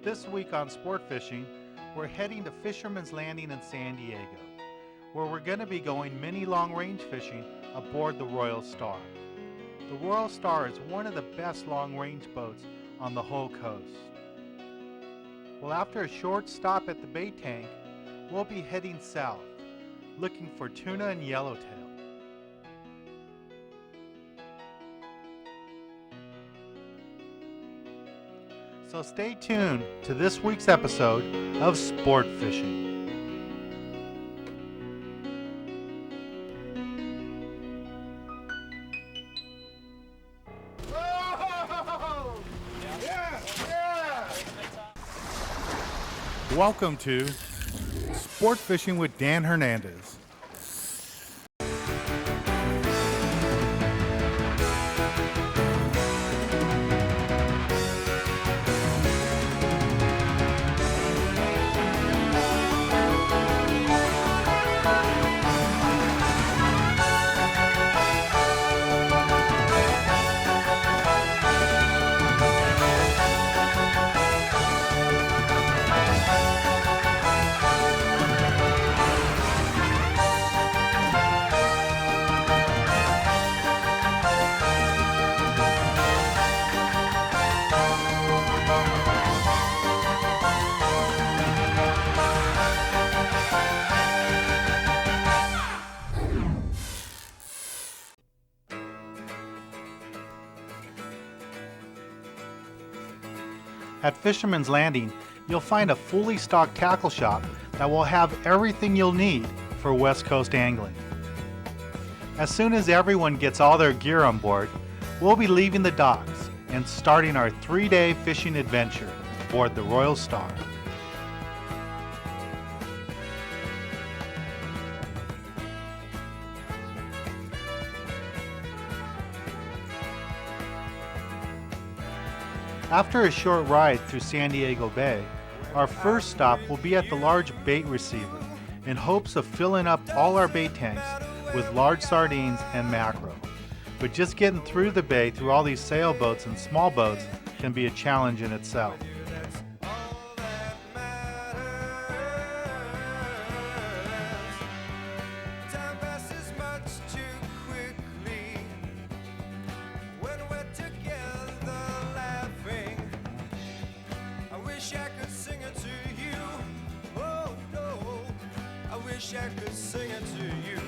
This week on Sport Fishing, we're heading to Fisherman's Landing in San Diego, where we're going to be going mini long-range fishing aboard the Royal Star. The Royal Star is one of the best long-range boats on the whole coast. Well, after a short stop at the bait tank, we'll be heading south, looking for tuna and yellowtail. So stay tuned to this week's episode of Sport Fishing. Welcome to Sport Fishing with Dan Hernandez. At Fisherman's Landing, you'll find a fully stocked tackle shop that will have everything you'll need for West Coast angling. As soon as everyone gets all their gear on board, we'll be leaving the docks and starting our 3-day fishing adventure aboard the Royal Star. After a short ride through San Diego Bay, our first stop will be at the large bait receiver in hopes of filling up all our bait tanks with large sardines and mackerel. But just getting through the bay through all these sailboats and small boats can be a challenge in itself. I could sing it to you.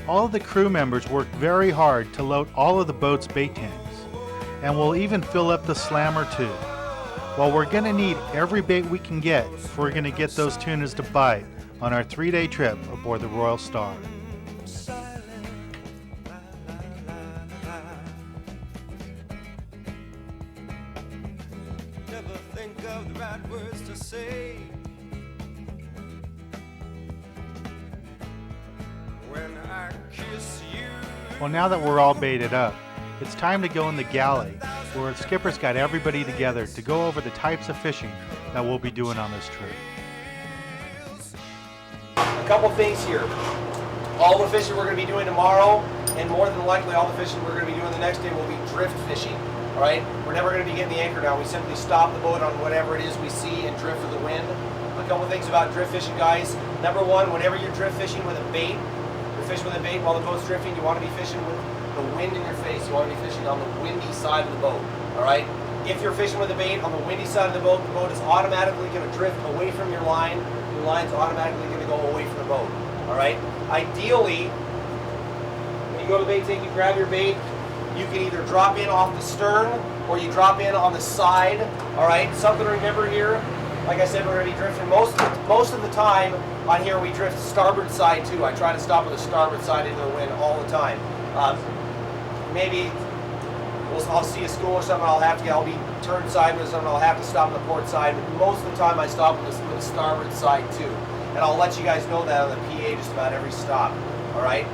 All of the crew members worked very hard to load all of the boat's bait tanks, and we'll even fill up the slammer too. Well, we're going to need every bait we can get if we're going to get those tunas to bite on our 3-day trip aboard the Royal Star. Well, now that we're all baited up, it's time to go in the galley, where the skipper's got everybody together to go over the types of fishing that we'll be doing on this trip. A couple things here. All the fishing we're going to be doing tomorrow, and more than likely all the fishing we're going to be doing the next day, will be drift fishing. All right? We're never going to be getting the anchor down. We simply stop the boat on whatever it is we see and drift with the wind. A couple things about drift fishing, guys. Number one, whenever you're drift fishing with a bait, fish with a bait while the boat's drifting, you want to be fishing with the wind in your face. You want to be fishing on the windy side of the boat. Alright? If you're fishing with a bait on the windy side of the boat is automatically going to drift away from your line. Your line's automatically going to go away from the boat. Alright? Ideally, when you go to the bait tank, you grab your bait, you can either drop in off the stern or you drop in on the side. Alright? Something to remember here. Like I said, we're going to be drifting most of the time on here. We drift starboard side too. I try to stop with the starboard side into the wind all the time. Maybe I'll see a school or something. I'll be turned sideways or something. I'll have to stop on the port side. But most of the time, I stop with the starboard side too. And I'll let you guys know that on the PA just about every stop. All right.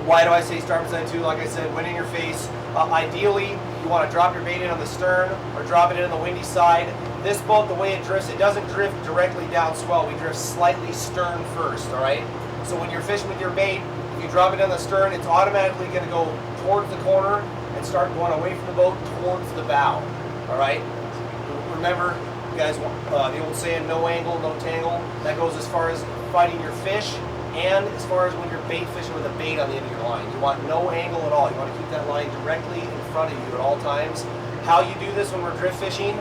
Why do I say starboard side too? Like I said, wind in your face. Ideally, you want to drop your bait in on the stern or drop it in on the windy side. This boat, the way it drifts, it doesn't drift directly down swell. We drift slightly stern first, all right? So when you're fishing with your bait, If you drop it on the stern, it's automatically going to go towards the corner and start going away from the boat towards the bow. All right. Remember, you guys, the old saying, no angle, no tangle. That goes as far as fighting your fish and as far as when you're bait fishing with a bait on the end of your line. You want no angle at all. You want to keep that line directly in front of you at all times. How you do this when we're drift fishing,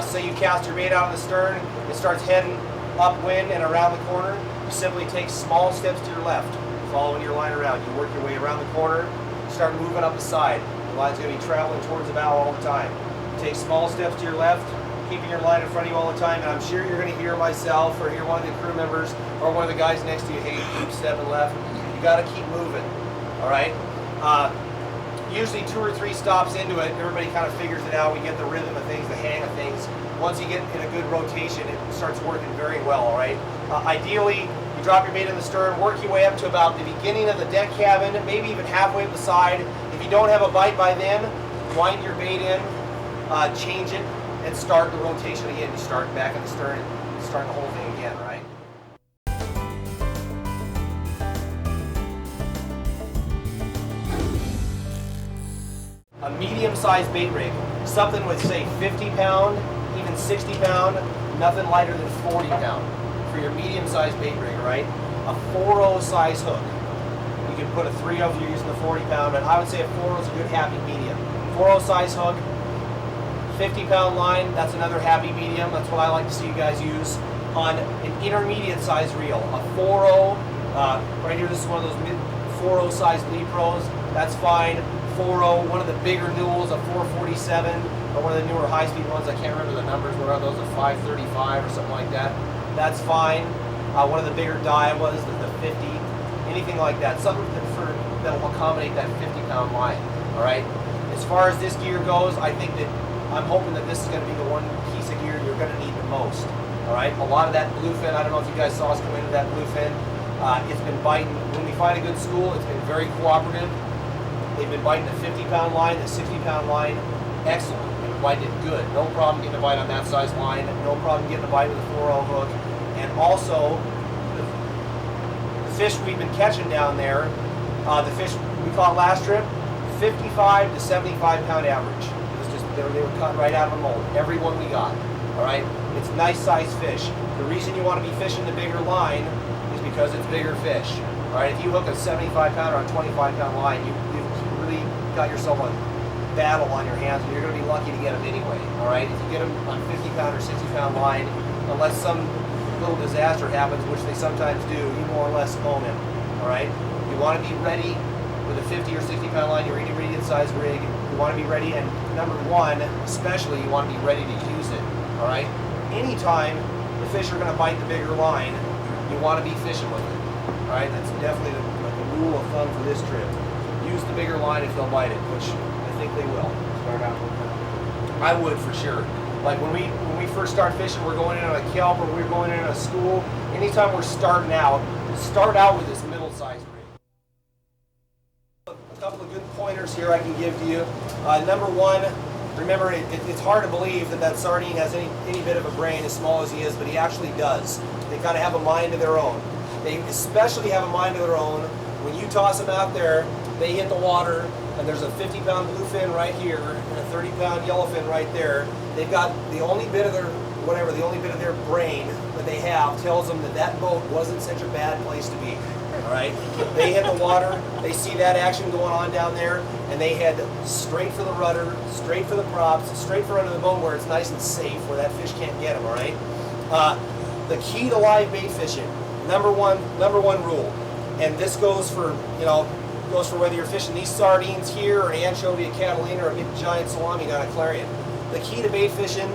say you cast your bait out on the stern, it starts heading upwind and around the corner. You simply take small steps to your left, following your line around. You work your way around the corner, start moving up the side. The line's going to be traveling towards the bow all the time. You take small steps to your left, keeping your line in front of you all the time, and I'm sure you're going to hear myself or hear one of the crew members or one of the guys next to you, hey, keep stepping left. You got to keep moving, all right? Usually 2 or 3 stops into it, everybody kind of figures it out. We get the rhythm of things, the hang of things. Once you get in a good rotation, it starts working very well, all right? Ideally, you drop your bait in the stern, work your way up to about the beginning of the deck cabin, maybe even halfway up the side. If you don't have a bite by then, wind your bait in, change it, and start the rotation again. You start back at the stern and start the whole thing again, right? A medium-sized bait rig, something with say 50 pound, even 60 pound, nothing lighter than 40 pound for your medium-sized bait rig, right? A 4.0 size hook. You can put a 3.0 if you're using the 40 pound, but I would say a 4.0 is a good happy medium. 4.0 size hook, 50 pound line, that's another happy medium. That's what I like to see you guys use on an intermediate size reel. A 4.0, right here, this is one of those 4.0 size Lee Pros, that's fine. 4.0, one of the bigger newels, a 447, or one of the newer high-speed ones, I can't remember the numbers, what are those, a 535 or something like that. That's fine. One of the bigger Daiwas, the 50, anything like that, something that'll accommodate that 50 pound line, all right? As far as this gear goes, I think that I'm hoping that this is going to be the one piece of gear you're going to need the most, all right? A lot of that bluefin, I don't know if you guys saw us come into that bluefin, it's been biting. When we find a good school, it's been very cooperative. They've been biting the 50 pound line, the 60 pound line, excellent. They've been biting it good. No problem getting a bite on that size line. No problem getting a bite with a 4.0 hook. And also, the fish we've been catching down there, the fish we caught last trip, 55 to 75 pound average. It was just, they were cut right out of the mold. Every one we got, all right? It's nice sized fish. The reason you want to be fishing the bigger line is because it's bigger fish. All right, if you hook a 75 pound or a 25 pound line, you've really got yourself a battle on your hands, and you're going to be lucky to get them anyway. All right, if you get them on 50 pound or 60 pound line, unless some little disaster happens, which they sometimes do, you more or less own them. All right, you want to be ready with a 50 or 60 pound line, your intermediate size rig. You want to be ready, and number one, especially, you want to be ready to use it. All right, anytime the fish are going to bite the bigger line, you want to be fishing with it. All right, that's definitely the rule of thumb for this trip. Use the bigger line if they'll bite it, which I think they will. Start out with that. I would for sure. Like when we first start fishing, we're going in on a kelp or we're going in on a school. Anytime we're starting out, start out with this middle-sized rig. A couple of good pointers here I can give to you. Number one, remember it's hard to believe that sardine has any bit of a brain as small as he is, but he actually does. They kind of have a mind of their own. They especially have a mind of their own. When you toss them out there, they hit the water, and there's a 50 pound bluefin right here and a 30 pound yellowfin right there. They've got the only bit of their brain that they have tells them that boat wasn't such a bad place to be. All right, they hit the water, they see that action going on down there, and they head straight for the rudder, straight for the props, straight for under the boat where it's nice and safe, where that fish can't get them. All right. The key to live bait fishing, number one rule, and this goes for whether you're fishing these sardines here, or an anchovy, a Catalina, or a big giant salami down at Clarion. The key to bait fishing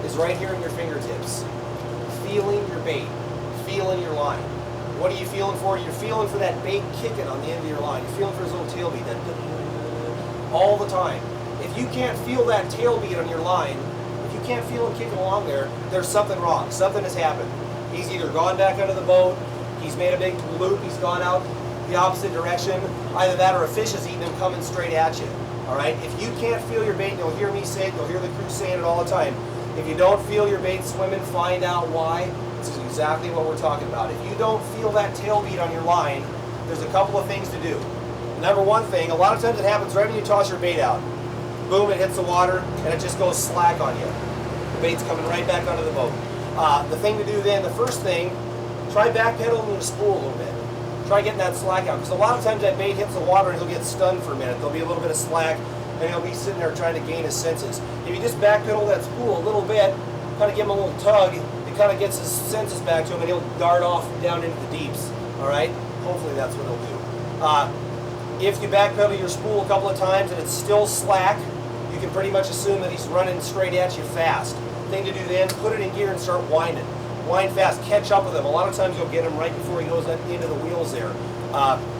is right here in your fingertips. Feeling your bait, feeling your line. What are you feeling for? You're feeling for that bait kicking on the end of your line. You're feeling for his little tail beat, that all the time. If you can't feel that tail beat on your line, if you can't feel him kicking along there, there's something wrong. Something has happened. He's either gone back under the boat, he's made a big loop, he's gone out the opposite direction. Either that or a fish is eating him coming straight at you. All right? If you can't feel your bait, you'll hear me say it, you'll hear the crew saying it all the time. If you don't feel your bait swimming, find out why. This is exactly what we're talking about. If you don't feel that tail beat on your line, there's a couple of things to do. Number one thing, a lot of times it happens right when you toss your bait out. Boom, it hits the water, and it just goes slack on you. The bait's coming right back onto the boat. The thing to do then, the first thing, try backpedaling the spool a little bit. Try getting that slack out, because a lot of times that bait hits the water and he'll get stunned for a minute. There'll be a little bit of slack, and he'll be sitting there trying to gain his senses. If you just backpedal that spool a little bit, kind of give him a little tug, it kind of gets his senses back to him, and he'll dart off down into the deeps. All right? Hopefully that's what he'll do. If you backpedal your spool a couple of times and it's still slack, you can pretty much assume that he's running straight at you fast. Thing to do then, put it in gear and start winding. Wind fast, catch up with him. A lot of times you'll get him right before he goes into the wheels there.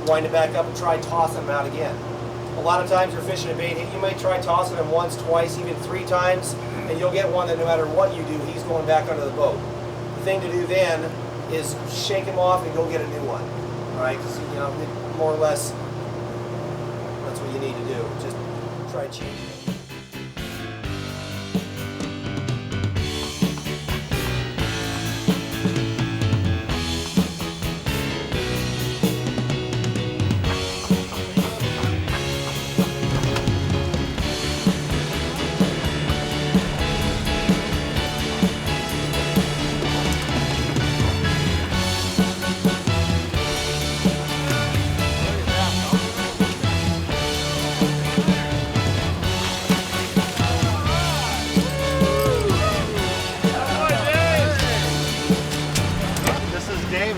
Wind it back up and try tossing him out again. A lot of times you're fishing a bait, you might try tossing him once, twice, even 3 times, and you'll get one that no matter what you do, he's going back under the boat. The thing to do then is shake him off and go get a new one. All right, because you know, more or less, that's what you need to do. Just try changing it.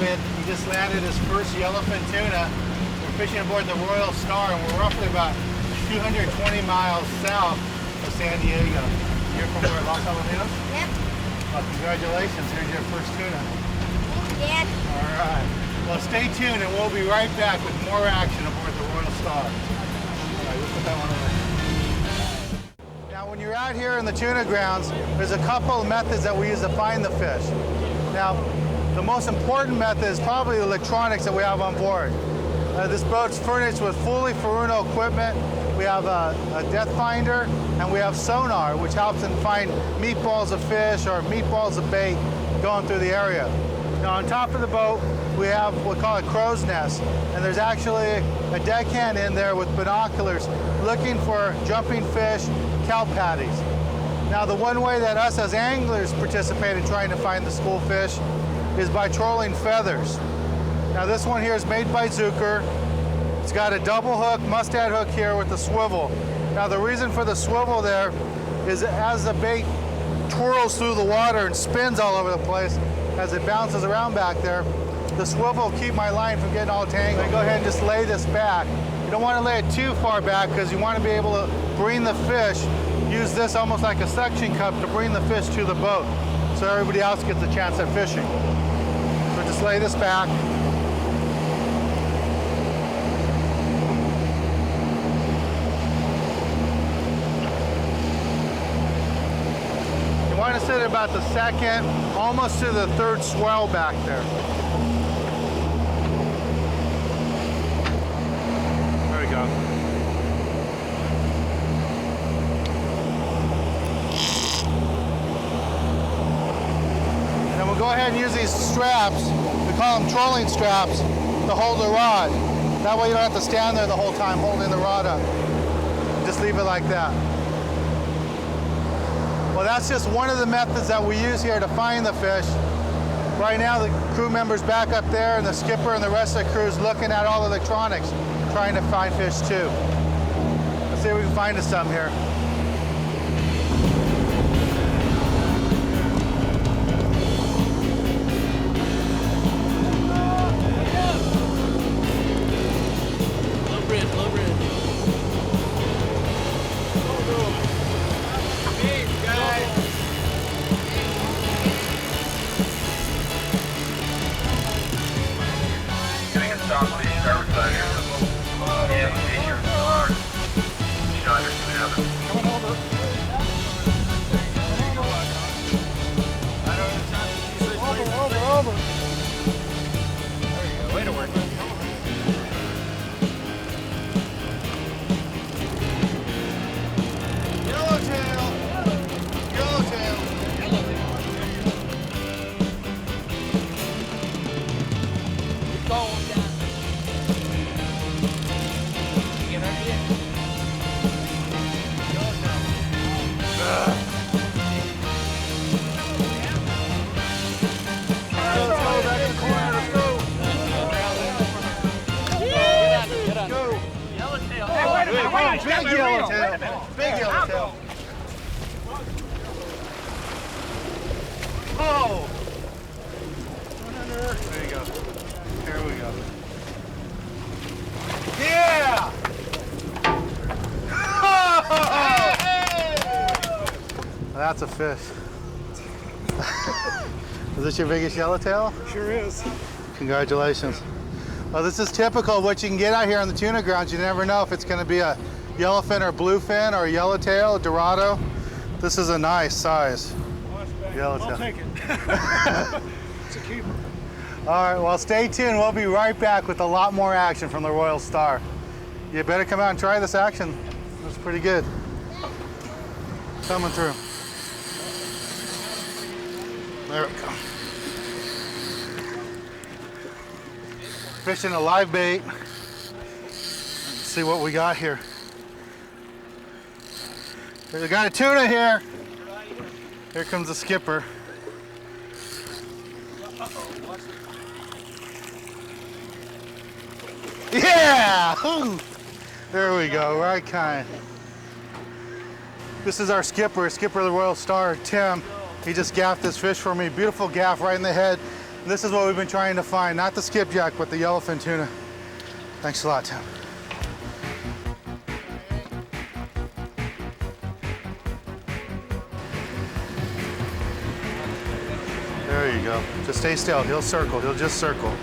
He just landed his first yellowfin tuna. We're fishing aboard the Royal Star, and we're roughly about 220 miles south of San Diego. You're from where, Los Alamitos? Yep. Well, congratulations. Here's your first tuna. Thank you, Dad. All right. Well, stay tuned, and we'll be right back with more action aboard the Royal Star. All right, we'll put that one away. Now, when you're out here in the tuna grounds, there's a couple of methods that we use to find the fish. Now, the most important method is probably the electronics that we have on board. This boat's furnished with fully Furuno equipment. We have a depth finder, and we have sonar, which helps them find meatballs of fish or meatballs of bait going through the area. Now, on top of the boat, we have what we call a crow's nest, and there's actually a deckhand in there with binoculars looking for jumping fish, kelp patties. Now, the one way that us as anglers participate in trying to find the school fish is by trolling feathers. Now, this one here is made by Zucker. It's got a double hook, mustad hook here with a swivel. Now, the reason for the swivel there is as the bait twirls through the water and spins all over the place, as it bounces around back there, the swivel will keep my line from getting all tangled. I go ahead and just lay this back. You don't want to lay it too far back because you want to be able to bring the fish, use this almost like a suction cup to bring the fish to the boat so everybody else gets a chance at fishing. So just lay this back. You want to sit at about the second, almost to the third swell back there. There we go. And then we'll go ahead and use these straps, we call them trolling straps, to hold the rod. That way you don't have to stand there the whole time holding the rod up. Just leave it like that. Well, that's just one of the methods that we use here to find the fish. Right now, the crew member's back up there, and the skipper and the rest of the crew is looking at all the electronics, trying to find fish too. Let's see if we can find us some here. Big yellowtail. Big yellowtail. Oh! There you go. Here we go. Yeah! Oh! That's a fish. Is this your biggest yellowtail? Sure is. Congratulations. Well, this is typical of what you can get out here on the tuna grounds. You never know if it's going to be a yellowfin or bluefin or a yellowtail, dorado. This is a nice size yellowtail. I'll take it. It's a keeper. All right, well, stay tuned. We'll be right back with a lot more action from the Royal Star. You better come out and try this action. It's pretty good. Coming through. There we go. Fishing a live bait. Let's see what we got here. We got a tuna here. Here comes the skipper. Yeah! Ooh. There we go, right kind. This is our skipper of the Royal Star, Tim. He just gaffed this fish for me. Beautiful gaff right in the head. And this is what we've been trying to find. Not the skipjack, but the yellowfin tuna. Thanks a lot, Tim. There you go. Just stay still. He'll circle. He'll just circle.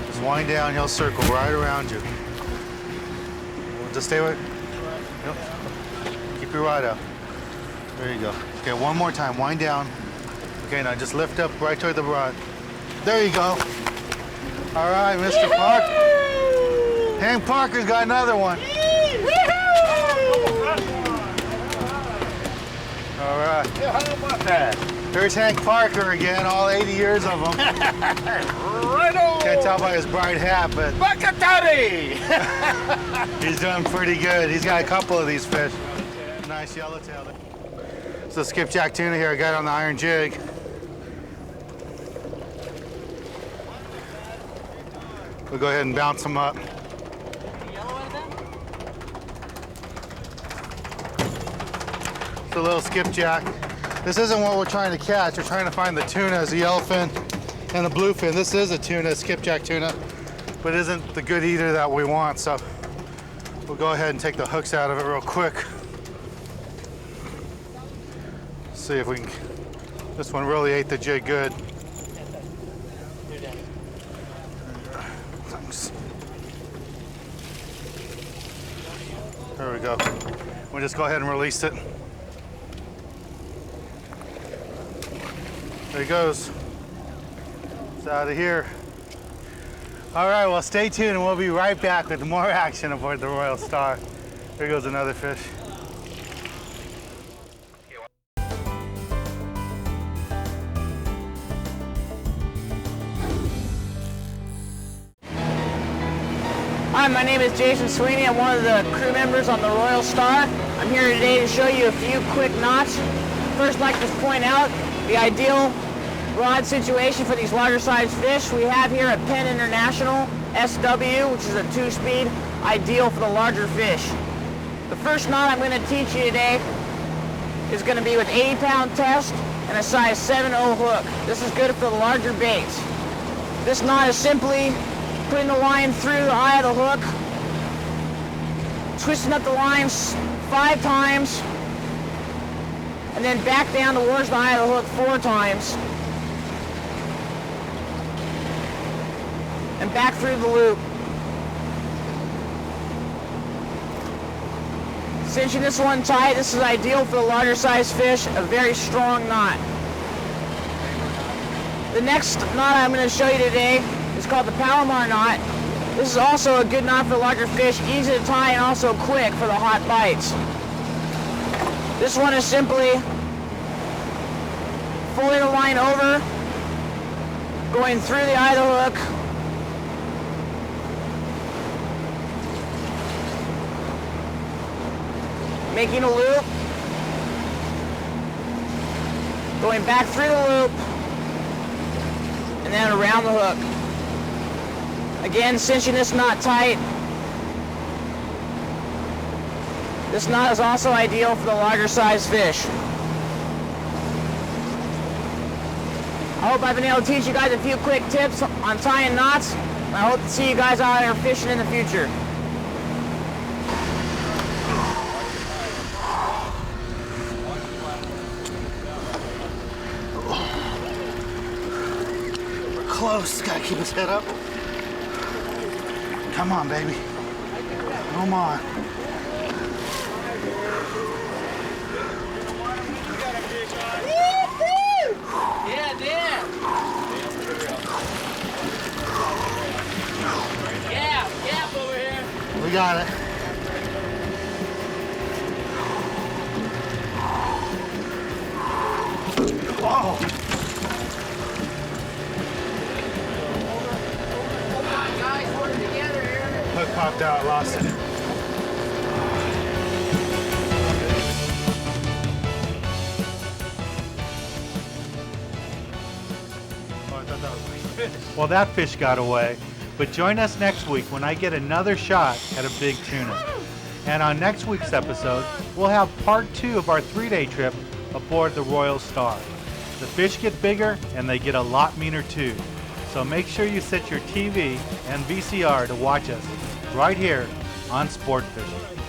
Just wind down. He'll circle right around you. Just stay with. Yep. Keep your rod out. There you go. Okay, one more time. Wind down. Okay, now just lift up right toward the rod. There you go. All right, Mr. Park. Hank Parker's got another one. All right. Yeah, how about that? There's Hank Parker again, all 80 years of them. Right on. Can't tell by his bright hat, but Bakatari! he's doing pretty good. He's got a couple of these fish. Nice yellowtail. So skipjack tuna here, I got it on the iron jig. We'll go ahead and bounce them up. It's a little skipjack. This isn't what we're trying to catch. We're trying to find the tunas, the yellowfin and the bluefin. This is a tuna, skipjack tuna, but isn't the good eater that we want. So we'll go ahead and take the hooks out of it real quick. See if we can. This one really ate the jig good. Thanks. There we go. We'll just go ahead and release it. There he goes. It's out of here. All right, well, stay tuned and we'll be right back with more action aboard the Royal Star. Here goes another fish. Hi, my name is Jason Sweeney. I'm one of the crew members on the Royal Star. I'm here today to show you a few quick knots. First, I'd like to point out the ideal rod situation for these larger sized fish. We have here a Penn International SW, which is a 2-speed, ideal for the larger fish. The first knot I'm going to teach you today is going to be with 80-pound test and a size 7/0 hook. This is good for the larger baits. This knot is simply putting the line through the eye of the hook, twisting up the lines 5 times, and then back down towards the eye of the hook 4 times, and back through the loop. Cinching this one tight, this is ideal for the larger size fish, a very strong knot. The next knot I'm going to show you today is called the Palomar knot. This is also a good knot for larger fish, easy to tie and also quick for the hot bites. This one is simply pulling the line over, going through the eye of the hook, making a loop, going back through the loop, and then around the hook. Again, cinching this knot tight. This knot is also ideal for the larger size fish. I hope I've been able to teach you guys a few quick tips on tying knots. And I hope to see you guys out there fishing in the future. We're close. Gotta keep his head up. Come on, baby. Come on. Yeah, Dan. Yeah, over here. We got it. Whoa. Come on, guys, work together here. Hook popped out, lost it. Well, that fish got away, but join us next week when I get another shot at a big tuna. And on next week's episode, we'll have part 2 of our 3-day trip aboard the Royal Star. The fish get bigger and they get a lot meaner too. So make sure you set your TV and VCR to watch us right here on Sport Fishing.